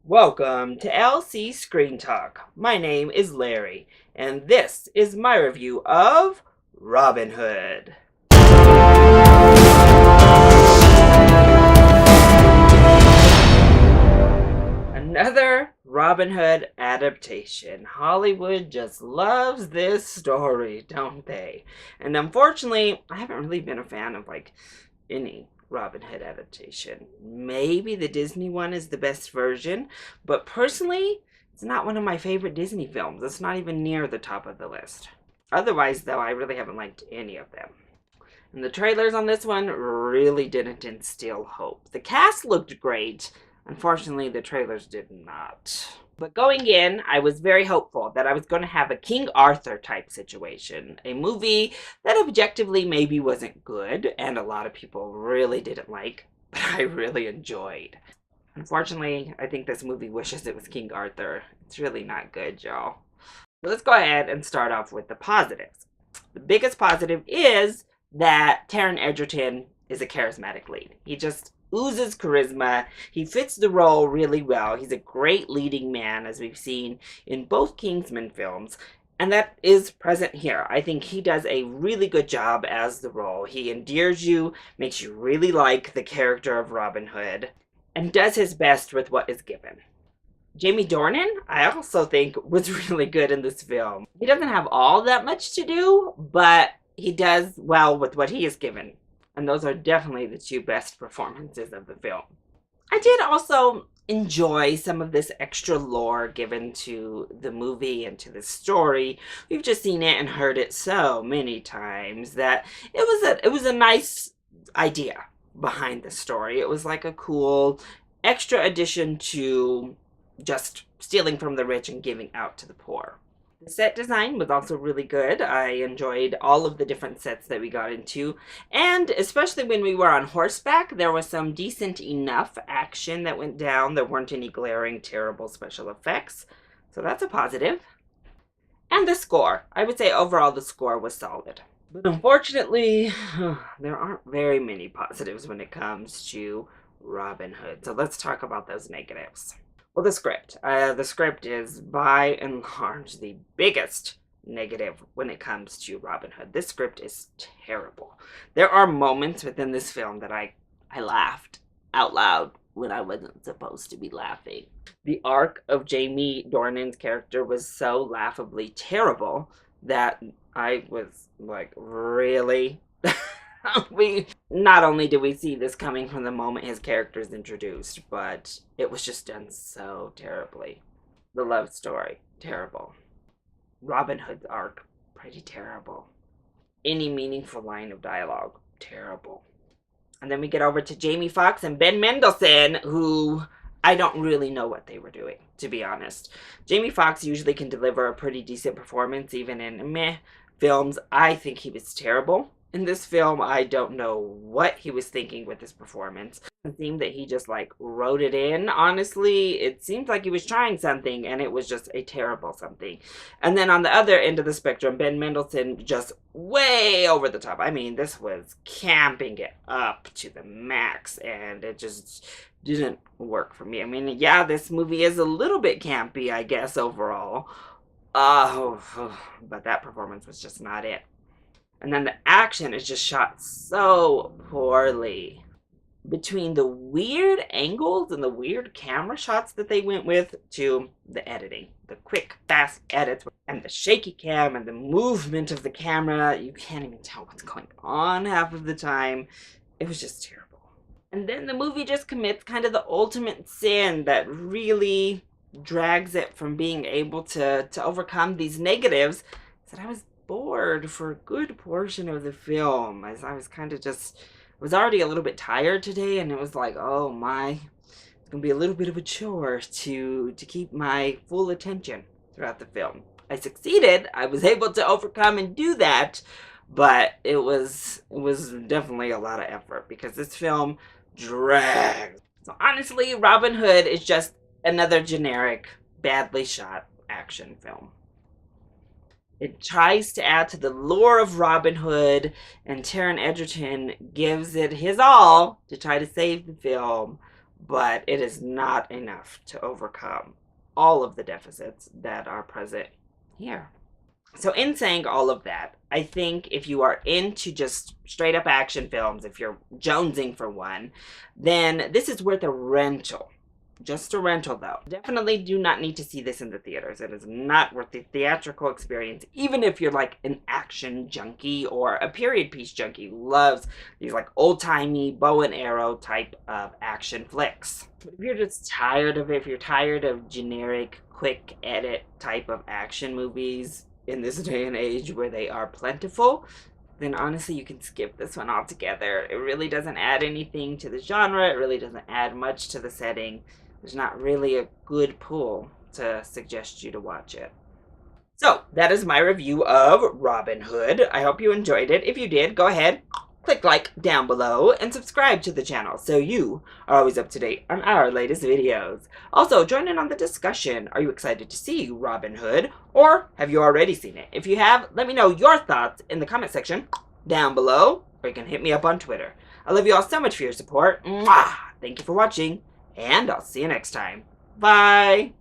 Welcome to LC Screen Talk. My name is Larry, and this is my review of Robin Hood. Another Robin Hood adaptation. Hollywood just loves this story, don't they? And unfortunately, I haven't really been a fan of any Robin Hood adaptation. Maybe the Disney one is the best version, but personally, it's not one of my favorite Disney films. It's not even near the top of the list. Otherwise, though, I really haven't liked any of them. And the trailers on this one really didn't instill hope. The cast looked great. Unfortunately, the trailers did not. But going in, I was very hopeful that I was going to have a King Arthur type situation. A movie that objectively maybe wasn't good, and a lot of people really didn't like, but I really enjoyed. Unfortunately, I think this movie wishes it was King Arthur. It's really not good, y'all. So let's go ahead and start off with the positives. The biggest positive is that Taron Egerton is a charismatic lead. He just oozes charisma. He fits the role really well. He's a great leading man, as we've seen in both Kingsman films, and that is present here. I think he does a really good job as the role. He endears you, makes you really like the character of Robin Hood, and does his best with what is given. Jamie Dornan, I also think, was really good in this film. He doesn't have all that much to do, but he does well with what he is given. And those are definitely the two best performances of the film. I did also enjoy some of this extra lore given to the movie and to the story. We've just seen it and heard it so many times that it was a nice idea behind the story. It was like a cool extra addition to just stealing from the rich and giving out to the poor. The set design was also really good. I enjoyed all of the different sets that we got into, and especially when we were on horseback, there was some decent enough action that went down. There weren't any glaring, terrible special effects, so that's a positive. And the score. I would say overall the score was solid. But unfortunately, there aren't very many positives when it comes to Robin Hood, so let's talk about those negatives. Well, the script. The script is by and large the biggest negative when it comes to Robin Hood. This script is terrible. There are moments within this film that I laughed out loud when I wasn't supposed to be laughing. The arc of Jamie Dornan's character was so laughably terrible that I was like, really? We not only did we see this coming from the moment his character is introduced, but it was just done so terribly. The love story, terrible. Robin Hood's arc, pretty terrible. Any meaningful line of dialogue, terrible. And then we get over to Jamie Foxx and Ben Mendelsohn, who I don't really know what they were doing, to be honest. Jamie Foxx usually can deliver a pretty decent performance, even in meh films. I think he was terrible. In this film, I don't know what he was thinking with his performance. It seemed that he just wrote it in. Honestly, it seems like he was trying something and it was just a terrible something. And then on the other end of the spectrum, Ben Mendelsohn just way over the top. I mean, this was camping it up to the max and it just didn't work for me. I mean, yeah, this movie is a little bit campy, I guess, overall. But that performance was just not it. And then the action is just shot so poorly. Between the weird angles and the weird camera shots that they went with to the editing. The quick, fast edits and the shaky cam and the movement of the camera. You can't even tell what's going on half of the time. It was just terrible. And then the movie just commits kind of the ultimate sin that really drags it from being able to overcome these negatives. That I was bored for a good portion of the film, as I was kind of just was already a little bit tired today, and it was like, oh my, it's gonna be a little bit of a chore to keep my full attention throughout the film. I succeeded. I was able to overcome and do that, but it was definitely a lot of effort because this film drags. So honestly, Robin Hood is just another generic, badly shot action film. It tries to add to the lore of Robin Hood, and Taron Egerton gives it his all to try to save the film. but it is not enough to overcome all of the deficits that are present here. So in saying all of that, I think if you are into just straight up action films, if you're jonesing for one, then this is worth a rental. Just a rental, though. Definitely do not need to see this in the theaters. It is not worth the theatrical experience, even if you're like an action junkie or a period piece junkie who loves these like old-timey bow and arrow type of action flicks. But if you're just tired of it, if you're tired of generic, quick edit type of action movies in this day and age where they are plentiful, then honestly you can skip this one altogether. It really doesn't add anything to the genre. It really doesn't add much to the setting. There's not really a good pull to suggest you to watch it. So that is my review of Robin Hood. I hope you enjoyed it. If you did, go ahead, click like down below and subscribe to the channel so you are always up to date on our latest videos. Also, join in on the discussion. Are you excited to see Robin Hood, or have you already seen it? If you have, let me know your thoughts in the comment section down below, or you can hit me up on Twitter. I love you all so much for your support. Mwah! Thank you for watching, and I'll see you next time. Bye!